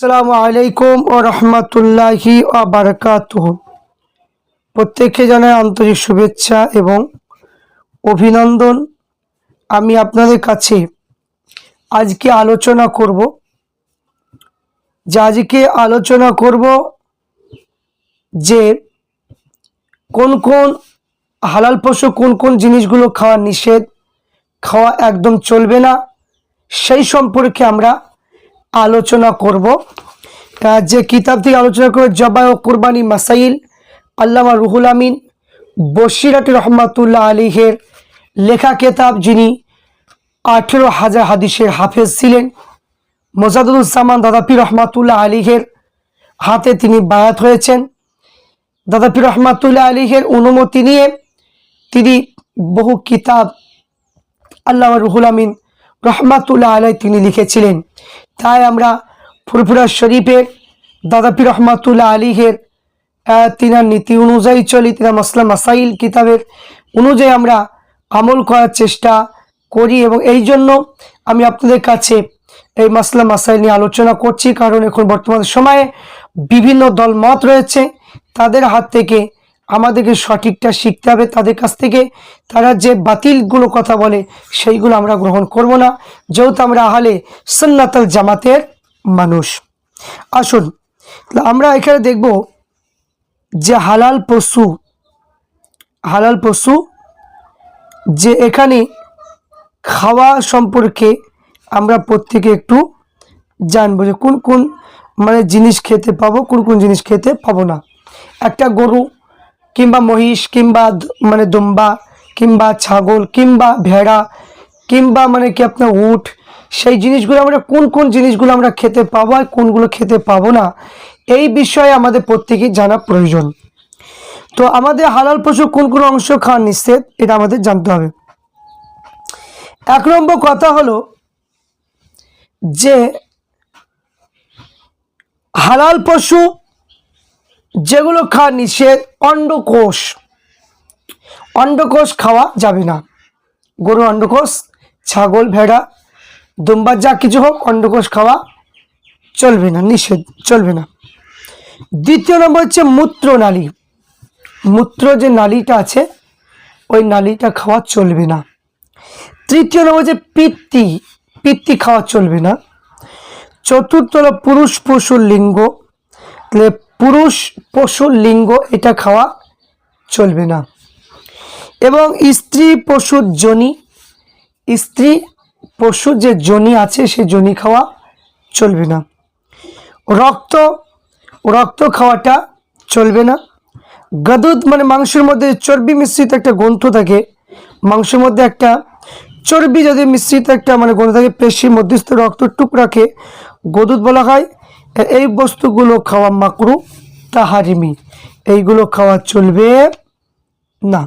আসসালামু আলাইকুম ও রহমতুল্লাহি ওয়া বারাকাতুহু। প্রত্যেককে জানাই আন্তরিক শুভেচ্ছা এবং অভিনন্দন। আমি আপনাদের কাছে আজকে আলোচনা করব যে কোন কোন হালাল পশু কোন কোন জিনিসগুলো খাওয়া নিষেধ, খাওয়া একদম চলবে না, সেই সম্পর্কে আমরা আলোচনা করব। যে কিতাব থেকে আলোচনা করে জবাই ও কুরবানি মাসাইল, আল্লামা রুহুল আমিন বশিরাটি রহমাতুল্লাহ আলাইহির লেখা কিতাব। যিনি 18,000 হাদিসের হাফেজ ছিলেন। মোজাদুজ্জামান দাদাপীর রহমাতুল্লাহ আলাইহির হাতে তিনি বায়াত হয়েছেন। দাদাপীর রহমাতুল্লাহ আলাইহির অনুমতি নিয়ে তিনি বহু কিতাব আল্লামা রুহুল আমিন রহমাতুল্লাহ আলাইহি তিনি লিখেছিলেন। তাই আমরা ফুরফুরা শরীফের দাদাপীর রহমাতুল্লাহ আলাইহির তিনার নীতি অনুযায়ী চলি, তিনার মাসলা মাসাইল কিতাবের অনুযায়ী আমরা আমল করার চেষ্টা করি, এবং এই জন্য আমি আপনাদের কাছে এই মাসলা মাসাইল নিয়ে আলোচনা করছি। কারণ এখন বর্তমান সময়ে বিভিন্ন দল মত রয়েছে, তাদের হাত থেকে আমাদেরকে সঠিকটা শিখতে হবে। তাদের কাছ থেকে তারা যে বাতিলগুলো কথা বলে সেইগুলো আমরা গ্রহণ করব না, যেহেতু আমরা আহলে সুন্নাতুল জামাতের মানুষ। আসুন আমরা এখানে দেখব যে হালাল পশু যে এখানে খাওয়া সম্পর্কে আমরা প্রত্যেকে একটু জানবো যে কোন কোন জিনিস খেতে পাবো, কোন কোন জিনিস খেতে পাবো না। একটা গরু কিংবা মহিষ কিংবা দুম্বা কিংবা ছাগল কিংবা ভেড়া কিংবা কি আপনার উট, সেই জিনিসগুলো আমরা কোন কোন জিনিসগুলো আমরা খেতে পাবো আর কোনগুলো খেতে পাবো না, এই বিষয়ে আমাদের প্রত্যেকেই জানা প্রয়োজন। তো আমাদের হালাল পশু কোন কোন অংশ খাওয়া নিষেধ, এটা আমাদের জানতে হবে। এক নম্বর কথা হলো যে হালাল পশু যেগুলো খাওয়া নিষেধ, অন্ডকোষ খাওয়া যাবে না। গরু অন্ডকোষ, ছাগল ভেড়া দুম্বা যা কিছু হোক, অন্ডকোষ খাওয়া চলবে না, নিষেধ, চলবে না। দ্বিতীয় নম্বর হচ্ছে মূত্রনালী, মূত্র যে নালীটা আছে ওই নালীটা খাওয়া চলবে না। তৃতীয় নম্বর হচ্ছে পিত্তি খাওয়া চলবে না। চতুর্থ হলো পুরুষ পশুর লিঙ্গ, পুরুষ পশুর লিঙ্গ এটা খাওয়া চলবে না। এবং স্ত্রী পশুর যোনি, স্ত্রী পশুর যে যোনি আছে সেই যোনি খাওয়া চলবে না। রক্ত খাওয়াটা চলবে না। গদুদ মাংসের মধ্যে চর্বি মিশ্রিত একটা গ্রন্থ থাকে, মাংসের মধ্যে একটা চর্বি যদি মিশ্রিত একটা গ্রন্থ থাকে, পেশির মধ্যস্থ রক্ত টুকরাকে গদুদ বলা হয়। এই বস্তুগুলো খাওয়া মাকরু তাহারিমি, এইগুলো খাওয়া চলবে না।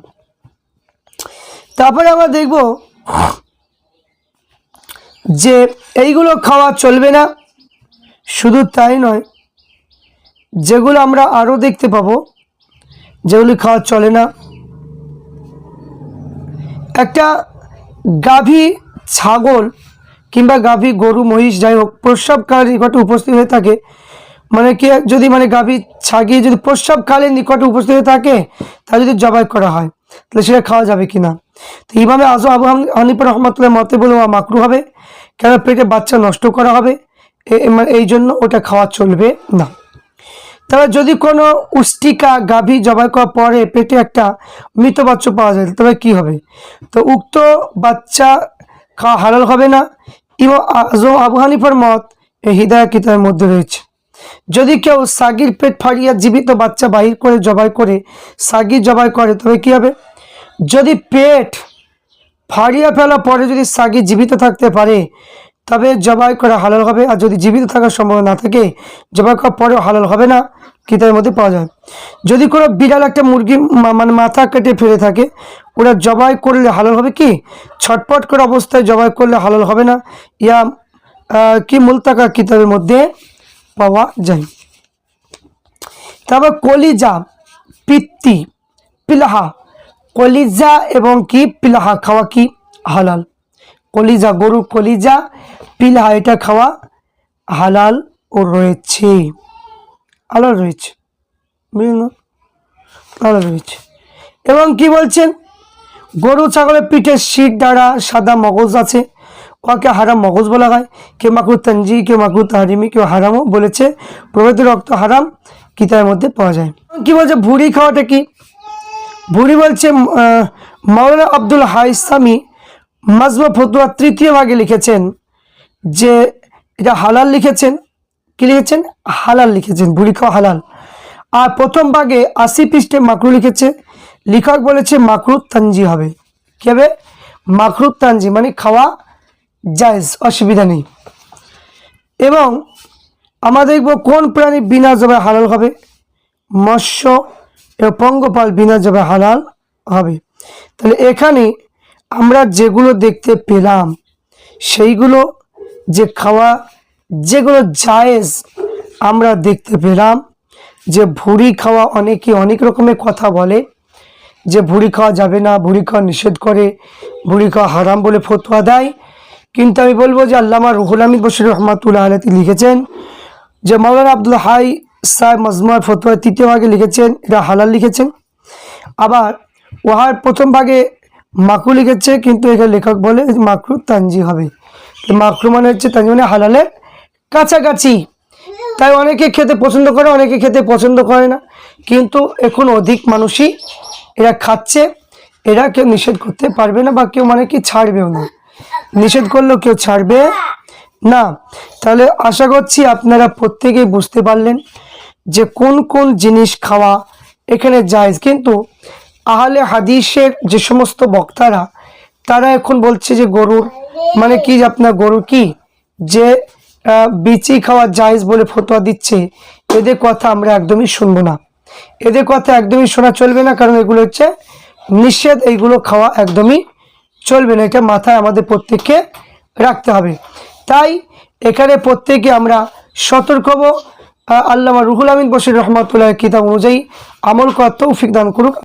তারপরে আমরা দেখব যে এইগুলো খাওয়া চলবে না। শুধু তাই নয়, যেগুলো আমরা আরও দেখতে পাবো যেগুলি খাওয়া চলে না, একটা গাভী ছাগল কিংবা গাভী গরু মহিষ যাই হোক প্রস্রাবকালের নিকটে উপস্থিত হয়ে থাকে, কি যদি গাভী ছাগিয়ে যদি প্রস্রাবকালের নিকটে উপস্থিত হয়ে থাকে, তা যদি জবাই করা হয় তাহলে সেটা খাওয়া যাবে কিনা। তো এইভাবে আজও আবু হানিফা রহমাতুল্লাহ মতে বলে মাকরু হবে, কেন পেটে বাচ্চা নষ্ট করা হবে, এই জন্য ওটা খাওয়া চলবে না। তবে যদি কোনো উষ্টিকা গাভী জবাই করার পরে পেটে একটা মৃত বাচ্চা পাওয়া যায়, তবে কি হবে? তো উক্ত বাচ্চা খাওয়া হালাল হবে না। এবং আবু হানিফার মত এই হিদায়া কিতাবের মধ্যে রয়েছে। যদি কেউ সাগির পেট ফাড়িয়া জীবিত বাচ্চা বাহির করে জবাই করে সাগির জবাই করে, তবে কি হবে? যদি পেট ফাড়িয়া ফেলা পরে যদি সাগি জীবিত থাকতে পারে তবে জবাই করা হালাল হবে, আর যদি জীবিত থাকার সম্ভাবনা না থাকে জবাই করার পরেও হালাল হবে না, কিতাবের মধ্যে পাওয়া যায়। যদি কোনো বিড়াল একটা মুরগি মাথা কেটে ফেলে থাকে, ওরা জবাই করলে হালাল হবে কি? ছটপট করে অবস্থায় জবাই করলে হালাল হবে না, ইয়া কি মুলতাকা কিতাবের মধ্যে পাওয়া যায়। তারপর কলিজা, পিত্তি, পিলাহা, কলিজা এবং কি পিলাহা খাওয়া কি হালাল। কলিজা, গরু কলিজা, পিলাহা এটা খাওয়া হালাল ও রয়েছে, হালাল রয়েছে, বুঝলেন না? হালাল রয়েছে। এবং কি বলছেন, গরু ছাগলের পিঠে শীত দ্বারা সাদা মগজ আছে, ওকে হারাম মগজ বলা হয়। কেউ মাকরু তানজি, কেউ মাকরু তাহারিমি, কেউ হারামও বলেছে। প্রভৃত রক্ত হারাম কিতাবের মধ্যে পাওয়া যায়। কি বলছে ভুড়ি খাওয়াটা কি? ভুড়ি বলছে মাওলানা আব্দুল হাই ইসলামী মাজমা ফতুয়া 3য় ভাগে লিখেছেন যে এটা হালাল লিখেছেন। কি লিখেছেন? হালাল লিখেছেন, ভুড়ি খাওয়া হালাল। আর প্রথম ভাগে 80 পৃষ্ঠে মাকরু লিখেছে। লেখক বলেছে মাকরু তানজি হবে। কি হবে? মাকরু তানজি, মানে খাওয়া জায়েজ, অসুবিধা নেই। এবং আমরা দেখব কোন প্রাণী বিনা জবাই হালাল হবে। মৎস্য এবং পঙ্গপাল বিনা জবাই হালাল হবে। তাহলে এখানে আমরা যেগুলো দেখতে পেলাম সেইগুলো যে খাওয়া, যেগুলো জায়েজ আমরা দেখতে পেলাম। যে ভুড়ি খাওয়া, অনেকে অনেক রকমের কথা বলে যে ভুড়ি খাওয়া যাবে না, ভুড়ি খাওয়া নিষেধ করে, ভুড়ি খাওয়া হারাম বলে ফতোয়া দেয়। কিন্তু আমি বলবো যে আল্লামা রুহুল আমিন বশির রহমাতুল্লাহ আলাইহি লিখেছেন যে মাওলানা আব্দুল হাই সাহেব মজমুয়ার ফতোয়া 3য় ভাগে লিখেছেন এটা হালাল লিখেছেন। আবার ওহার প্রথম ভাগে মাকরু লিখেছে, কিন্তু এখানে লেখক বলে মাকরু তানজি হবে। মাকরু মানে হচ্ছে তানজি মানে হালালের কাছাকাছি। তাই অনেকে খেতে পছন্দ করে, অনেকে খেতে পছন্দ করে না, কিন্তু এখন অধিক মানুষই এরা খাচ্ছে। এরা কেউ নিষেধ করতে পারবে না, বা কেউ মানে কি ছাড়বেও না, নিষেধ করলেও কেউ ছাড়বে না। তাহলে আশা করছি আপনারা প্রত্যেকেই বুঝতে পারলেন যে কোন কোন জিনিস খাওয়া এখানে জায়েজ। কিন্তু আহলে হাদিসের যে সমস্ত বক্তারা তারা এখন বলছে যে গরুর মানে কি, আপনার গরু কি যে বিচি খাওয়া জায়েজ বলে ফতোয়া দিচ্ছে, এদের কথা আমরা একদমই শুনবো না। এদের কথা একদমই শোনা চলবে না, কারণ এগুলো হচ্ছে নিষেধ, এইগুলো খাওয়া একদমই চলবে না। এটা মাথায় আমাদের প্রত্যেককে রাখতে হবে। তাই এখানে প্রত্যেকে আমরা সতর্ক হব। আল্লামা রুহুল আমিন বশির রহমাতুল্লাহ কিতাব অনুযায়ী আমল করার তৌফিক দান করুক।